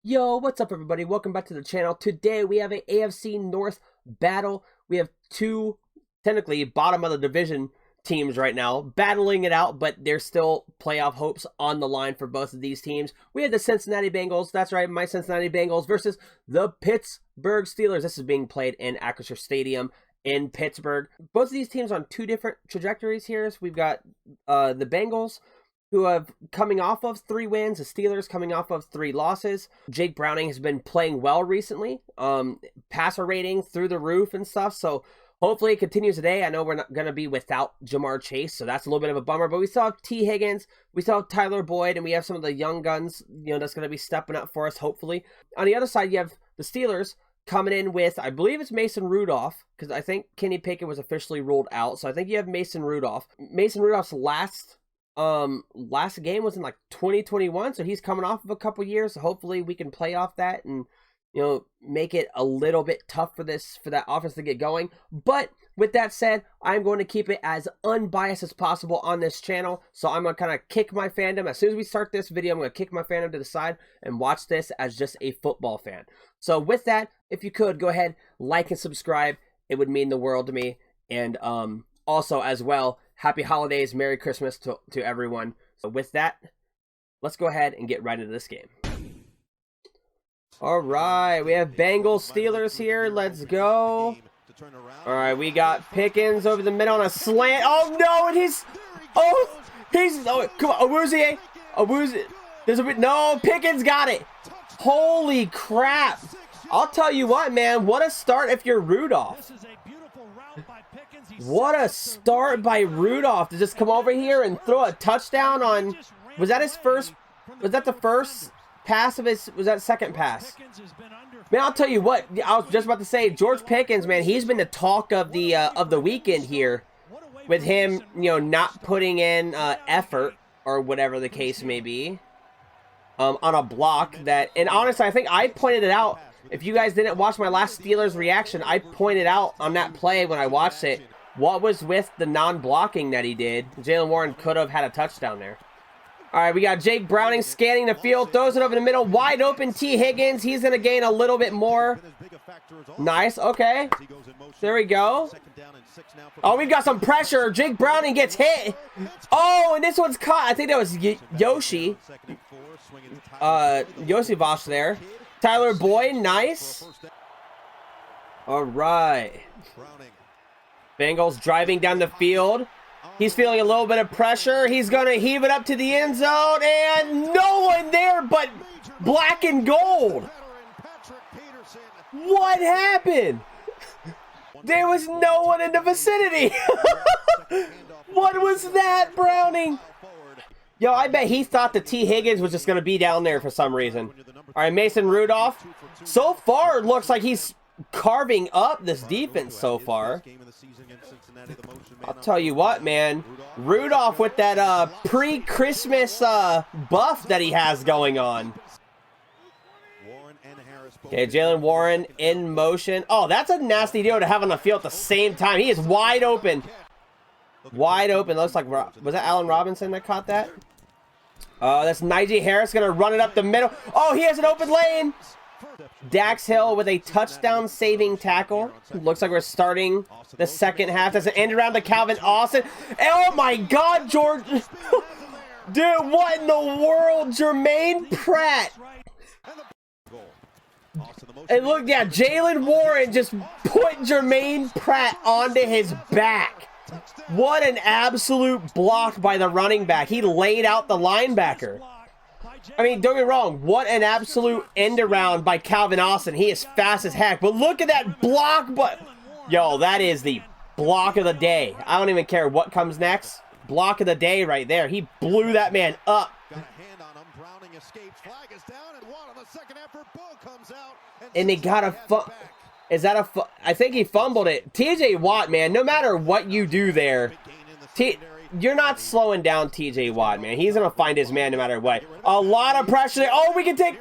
Yo, what's up everybody? Welcome back to the channel. Today we have an AFC North battle. We have two, technically, bottom of the division teams right now, battling it out, but there's still playoff hopes on the line for both of these teams. We have the Cincinnati Bengals, that's right, my Cincinnati Bengals versus the Pittsburgh Steelers. This is being played in Acrisure Stadium in Pittsburgh. Both of these teams on two different trajectories here. So we've got the Bengals, who have coming off of 3 wins, the Steelers coming off of 3 losses. Jake Browning has been playing well recently, passer rating through the roof and stuff, so hopefully it continues today. I know we're not going to be without Jamar Chase, so that's a little bit of a bummer, but we still have T. Higgins, we still have Tyler Boyd, and we have some of the young guns, that's going to be stepping up for us, hopefully. On the other side, you have the Steelers coming in with, I believe it's Mason Rudolph, because I think Kenny Pickett was officially ruled out, so I think you have Mason Rudolph. Mason Rudolph's last game was in like 2021, so he's coming off of a couple years, so hopefully we can play off that and make it a little bit tough for that offense to get going. But with that said, I'm going to keep it as unbiased as possible on this channel, so I'm going to kind of kick my fandom. As soon as we start this video, I'm going to kick my fandom to the side and watch this as just a football fan. So with that, if you could go ahead, like and subscribe, it would mean the world to me. And also as well, happy holidays, Merry Christmas to everyone. So with that, let's go ahead and get right into this game. All right, we have Bengals Steelers here. Let's go. All right, we got Pickens over the middle on a slant. Oh no, and come on, Awuzie. There's a bit. No, Pickens got it. Holy crap. I'll tell you what, man, what a start if you're Rudolph. What a start by Rudolph to just come over here and throw a touchdown on, was that the first pass of his, was that second pass? Man, I'll tell you what, I was just about to say, George Pickens, man, he's been the talk of the weekend here with him, not putting in effort or whatever the case may be on a block that, and honestly, I think I pointed it out. If you guys didn't watch my last Steelers reaction, I pointed out on that play when I watched it what was with the non-blocking that he did. Jaylen Warren could have had a touchdown there. All right, we got Jake Browning scanning the field, throws it over the middle, wide open T. Higgins. He's going to gain a little bit more. Nice, okay. There we go. Oh, we've got some pressure. Jake Browning gets hit. Oh, and this one's caught. I think that was Yoshi. Yosivas there. Tyler Boyd, nice. All right. Bengals driving down the field. He's feeling a little bit of pressure. He's going to heave it up to the end zone, and no one there but black and gold. What happened? There was no one in the vicinity. What was that, Browning? Yo, I bet he thought the T. Higgins was just going to be down there for some reason. All right, Mason Rudolph. So far, it looks like he's carving up this defense so far. I'll tell you what, man. Rudolph with that pre-Christmas buff that he has going on. Okay, Jaylen Warren in motion. Oh, that's a nasty deal to have on the field at the same time. He is wide open. Wide open. Looks like, was that Allen Robinson that caught that? That's Najee Harris going to run it up the middle. Oh, he has an open lane. Dax Hill with a touchdown saving tackle. Looks like we're starting the second half. That's an end around to Calvin Austin. Oh my God, George. Dude, what in the world? Jermaine Pratt. And look, yeah, Jaylen Warren just put Jermaine Pratt onto his back. What an absolute block by the running back. He laid out the linebacker. I mean, don't get me wrong. What an absolute end around by Calvin Austin. He is fast as heck. But look at that block. But yo, that is the block of the day. I don't even care what comes next. Block of the day right there. He blew that man up. And they got a is that a I think he fumbled it. TJ Watt, man, no matter what you do there, you're not slowing down TJ Watt, man. He's going to find his man no matter what. A lot of pressure there. Oh, we can take...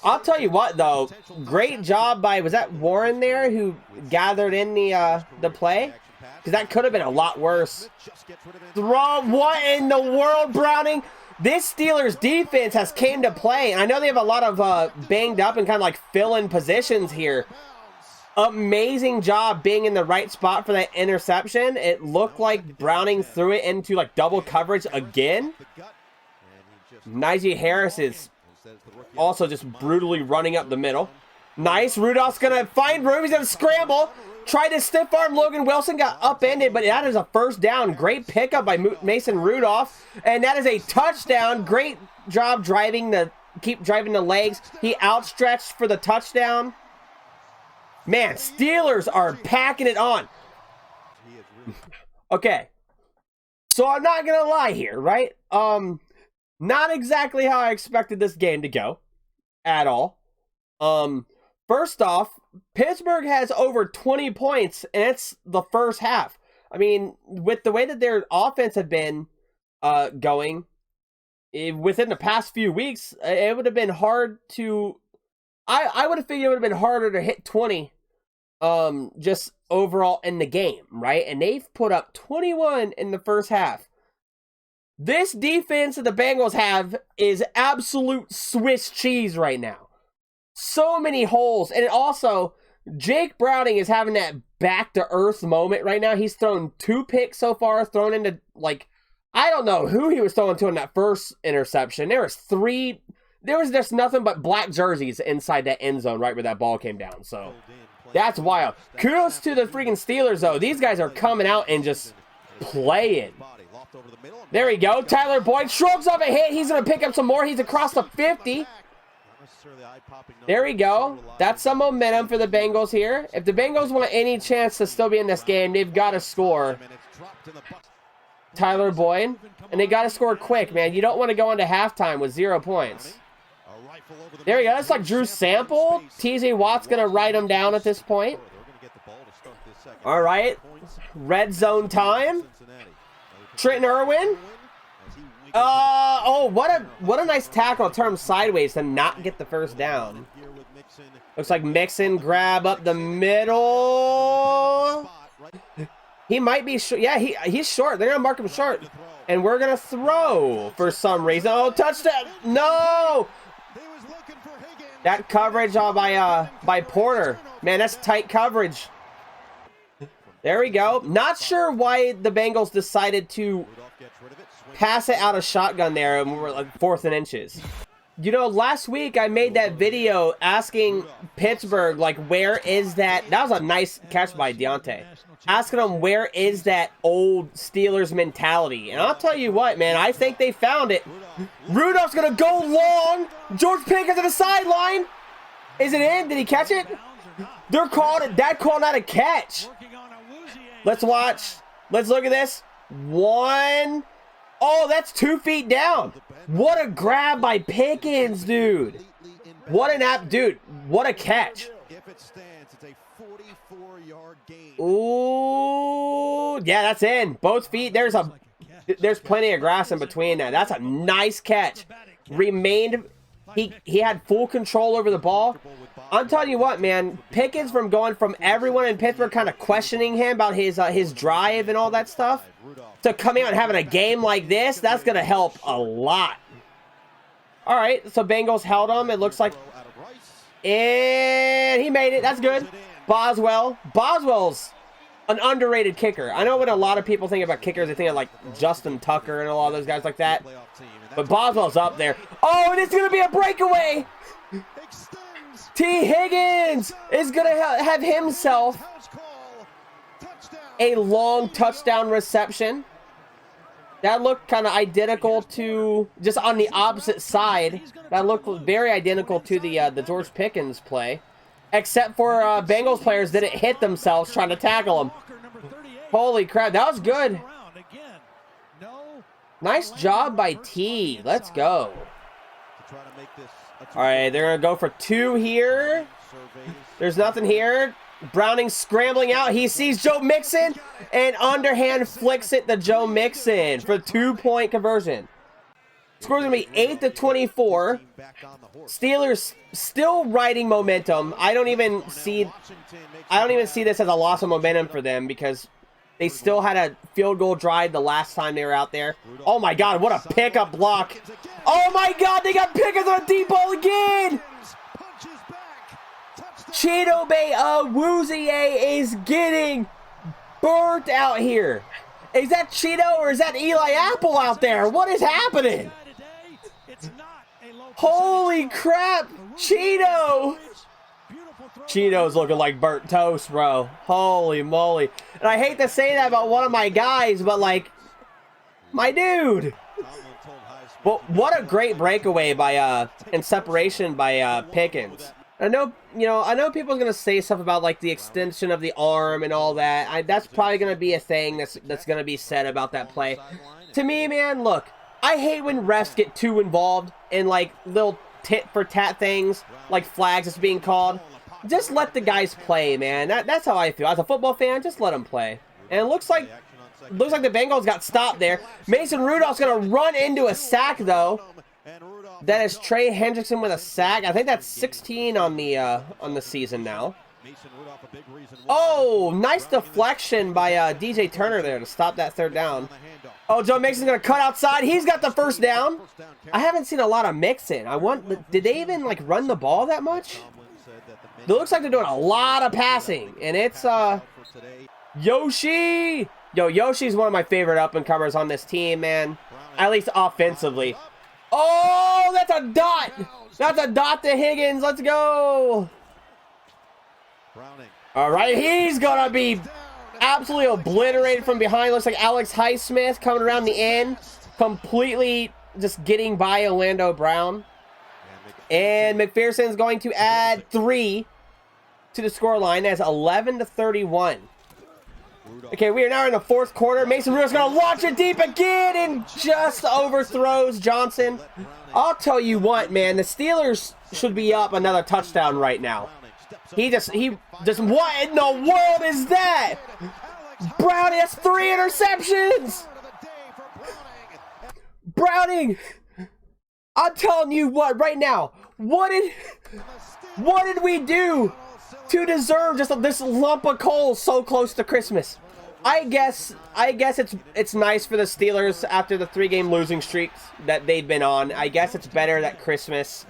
I'll tell you what, though. Great job by... Was that Warren there who gathered in the play? Because that could have been a lot worse. Throw... What in the world, Browning? This Steelers defense has came to play. And I know they have a lot of banged up and kind of like fill-in positions here. Amazing job being in the right spot for that interception. It looked like Browning threw it into like double coverage again. Najee Harris is also just brutally running up the middle. Nice. Rudolph's going to find room. He's going to scramble. Tried to stiff arm Logan Wilson. Got upended, but that is a first down. Great pickup by Mason Rudolph. And that is a touchdown. Great job keep driving the legs. He outstretched for the touchdown. Man, Steelers are packing it on. Okay. So I'm not going to lie here, right? Not exactly how I expected this game to go at all. First off, Pittsburgh has over 20 points, and it's the first half. I mean, with the way that their offense had been going, within the past few weeks, it would have been hard to... I would have figured it would have been harder to hit 20 just overall in the game, right? And they've put up 21 in the first half. This defense that the Bengals have is absolute Swiss cheese right now. So many holes. And also, Jake Browning is having that back-to-earth moment right now. He's thrown 2 picks so far, thrown into, like, I don't know who he was throwing to in that first interception. There was just nothing but black jerseys inside that end zone right where that ball came down. So, that's wild. Kudos to the freaking Steelers, though. These guys are coming out and just playing. There we go. Tyler Boyd shrugs off a hit. He's going to pick up some more. He's across the 50. There we go. That's some momentum for the Bengals here. If the Bengals want any chance to still be in this game, they've got to score. Tyler Boyd. And they got to score quick, man. You don't want to go into halftime with 0 points. There we go. That's like Drew Sample. T.J. Watt's going to write him down at this point. All right. Red zone time. Trenton Irwin. Oh, what a nice tackle. Turn him sideways to not get the first down. Looks like Mixon grab up the middle. He might be short. Yeah, he's short. They're going to mark him short. And we're going to throw for some reason. Oh, touchdown. No. That coverage by Porter. Man, that's tight coverage. There we go. Not sure why the Bengals decided to pass it out of shotgun there and we were like 4th and inches. You know, last week I made that video asking Pittsburgh, like, where is that? That was a nice catch by Deontay. Asking them, where is that old Steelers mentality? And I'll tell you what, man, I think they found it. Rudolph's going to go long. George Pickens to the sideline. Is it in? Did he catch it? They're calling it. That called out a catch. Let's watch. Let's look at this. 1. Oh, that's 2 feet down. What a grab by Pickens, dude. What an dude. What a catch. Ooh, yeah, that's in. Both feet. There's plenty of grass in between that. That's a nice catch. He had full control over the ball. I'm telling you what, man, Pickens from going from everyone in Pittsburgh kind of questioning him about his drive and all that stuff to coming out and having a game like this, that's going to help a lot. All right, so Bengals held him. It looks like, and he made it. That's good. Boswell's an underrated kicker. I know when a lot of people think about kickers, they think of like Justin Tucker and a lot of those guys like that. But Boswell's up there. Oh, and it's going to be a breakaway. T. Higgins is going to have himself a long touchdown reception. That looked kind of identical to, just on the opposite side, that looked very identical to the George Pickens play. Except for Bengals players didn't hit themselves trying to tackle him. Holy crap, that was good. Nice job by T. Let's go. All right, they're going to go for 2 here. There's nothing here. Browning scrambling out. He sees Joe Mixon and underhand flicks it to Joe Mixon for 2-point conversion. Score's going to be 8-24. Steelers still riding momentum. I don't even see this as a loss of momentum for them because They still had a field goal drive the last time they were out there. Oh my God, what a pickup block. Oh my God, they got Pickens on a deep ball again. Chidobe Awuzie is getting burnt out here. Is that Cheeto or is that Eli Apple out there? What is happening? Holy crap, Cheeto. Cheeto's looking like burnt toast, bro. Holy moly. And I hate to say that about one of my guys, but like, my dude. Well, what a great breakaway by and separation by Pickens. I know, I know people are gonna say stuff about like the extension of the arm and all that. That's probably gonna be a thing that's gonna be said about that play. To me, man, look, I hate when refs get too involved in like little tit for tat things, like flags that's being called. Just let the guys play, man. That's how I feel. As a football fan, just let them play. And it looks like the Bengals got stopped there. Mason Rudolph's gonna run into a sack though. That is Trey Hendrickson with a sack. I think that's 16 on the season now. Oh, nice deflection by DJ Turner there to stop that third down. Oh, Joe Mixon's gonna cut outside. He's got the first down. I haven't seen a lot of Mixon. Did they even like run the ball that much? It looks like they're doing a lot of passing, and it's Yoshi. Yo, Yoshi's one of my favorite up-and-comers on this team, man. At least offensively. Oh, that's a dot. That's a dot to Higgins. Let's go. All right, he's gonna be absolutely obliterated from behind. Looks like Alex Highsmith coming around the end, completely just getting by Orlando Brown. And McPherson's going to add 3 to the scoreline as 11-31. Okay, we are now in the fourth quarter. Mason Rudolph's going to launch it deep again and just overthrows Johnson. I'll tell you what, man, the Steelers should be up another touchdown right now. He just what in the world is that? Browning has 3 interceptions. Browning, I'm telling you what right now. What did we do to deserve just this lump of coal so close to Christmas? I guess it's nice for the Steelers after the 3-game losing streaks that they've been on. I guess it's better that Christmas,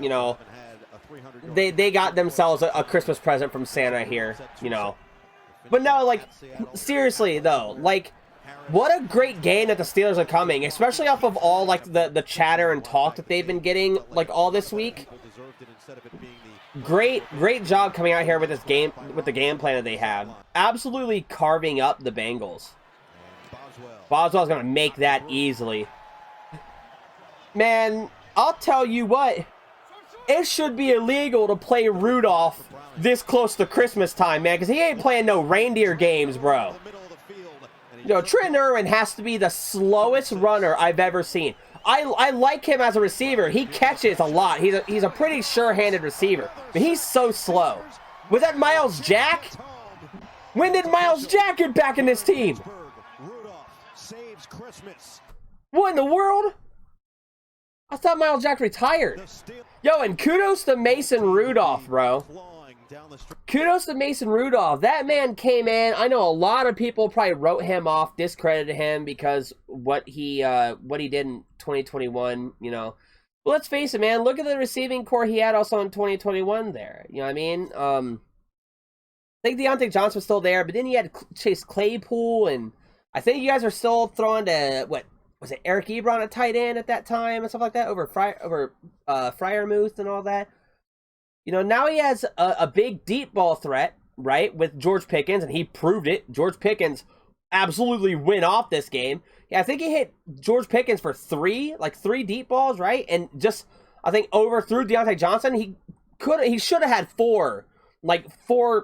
they got themselves a Christmas present from Santa here, But no, like, seriously though, like, what a great game that the Steelers are coming, especially off of all like the chatter and talk that they've been getting like all this week. Great job coming out here with this game, with the game plan that they have. Absolutely carving up the Bengals. Boswell's gonna make that easily. Man, I'll tell you what, it should be illegal to play Rudolph this close to Christmas time, man, because he ain't playing no reindeer games, bro. Trent Irwin has to be the slowest runner I've ever seen. I like him as a receiver. He catches a lot. He's a pretty sure-handed receiver. But he's so slow. Was that Miles Jack? When did Miles Jack get back in this team? What in the world? I thought Miles Jack retired. Yo, and kudos to Mason Rudolph, bro. Kudos to Mason Rudolph. That man came in. I know a lot of people probably wrote him off, discredited him because what he did in 2021, But let's face it, man. Look at the receiving core he had also in 2021 there. You know what I mean? I think Deontay Johnson was still there, but then you had Chase Claypool, and I think you guys are still throwing to, what was it, Eric Ebron at tight end at that time and stuff like that over Freiermuth and all that. Now he has a big deep ball threat, right, with George Pickens, and he proved it. George Pickens absolutely went off this game. Yeah, I think he hit George Pickens for 3 deep balls, right? And just, I think, overthrew Deontay Johnson. He should have had 4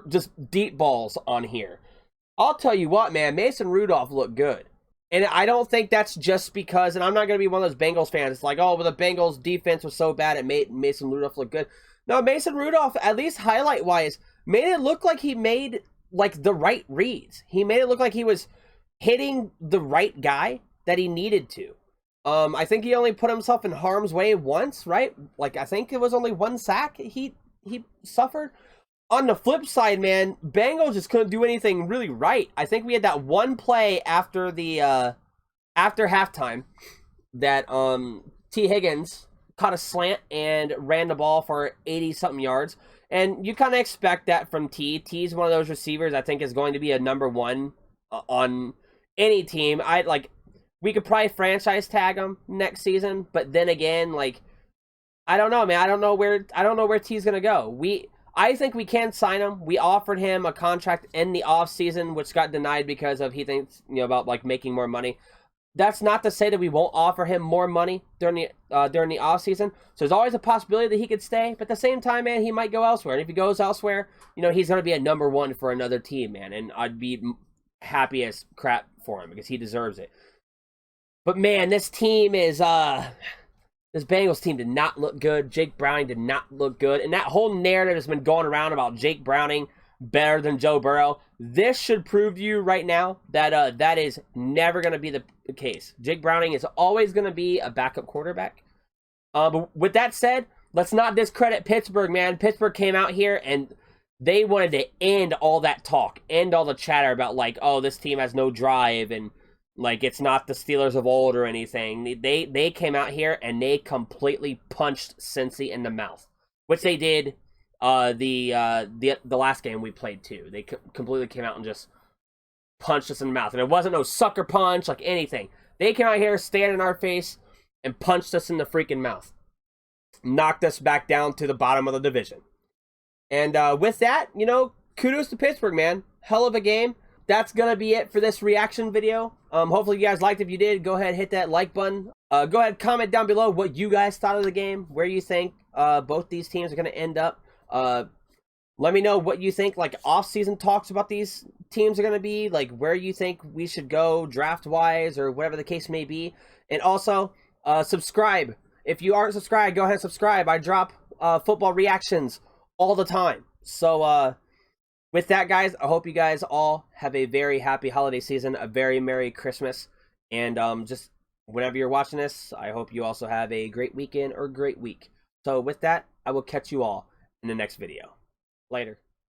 just deep balls on here. I'll tell you what, man, Mason Rudolph looked good. And I don't think that's just because, and I'm not going to be one of those Bengals fans. It's like, oh, well, the Bengals defense was so bad it made Mason Rudolph look good. No, Mason Rudolph, at least highlight-wise, made it look like he made, the right reads. He made it look like he was hitting the right guy that he needed to. I think he only put himself in harm's way once, right? I think it was only 1 sack he suffered. on the flip side, man, Bengals just couldn't do anything really right. I think we had that one play after the after halftime that T. Higgins caught a slant and ran the ball for 80-something yards. And you kind of expect that from T. T's one of those receivers I think is going to be a number one on any team. We could probably franchise tag him next season, but then again, like, I don't know, man. I don't know where T's gonna go. I think we can sign him. We offered him a contract in the offseason, which got denied because of he thinks, about like making more money. That's not to say that we won't offer him more money during the offseason. So there's always a possibility that he could stay. But at the same time, man, he might go elsewhere. And if he goes elsewhere, he's going to be a number one for another team, man. And I'd be happy as crap for him because he deserves it. But, man, this team is... This Bengals team did not look good. Jake Browning did not look good. And that whole narrative has been going around about Jake Browning better than Joe Burrow. This should prove to you right now that that is never going to be the case. Jake Browning is always going to be a backup quarterback. But with that said, let's not discredit Pittsburgh, man. Pittsburgh came out here and they wanted to end all that talk, end all the chatter about like, oh, this team has no drive and like it's not the Steelers of old or anything. They came out here and they completely punched Cincy in the mouth, which they did the last game we played too. They completely came out and just punched us in the mouth, and it wasn't no sucker punch like anything. They came out here, stared in our face, and punched us in the freaking mouth, knocked us back down to the bottom of the division. And with that, kudos to Pittsburgh, man. Hell of a game. That's going to be it for this reaction video. Hopefully you guys liked it. If you did, go ahead and hit that like button. Go ahead and comment down below what you guys thought of the game, where you think both these teams are going to end up. Let me know what you think, like, off-season talks about these teams are going to be, like, where you think we should go draft-wise or whatever the case may be. And also, subscribe. If you aren't subscribed, go ahead and subscribe. I drop football reactions all the time. So, with that, guys, I hope you guys all have a very happy holiday season, a very Merry Christmas, and just whenever you're watching this, I hope you also have a great weekend or great week. So with that, I will catch you all in the next video. Later.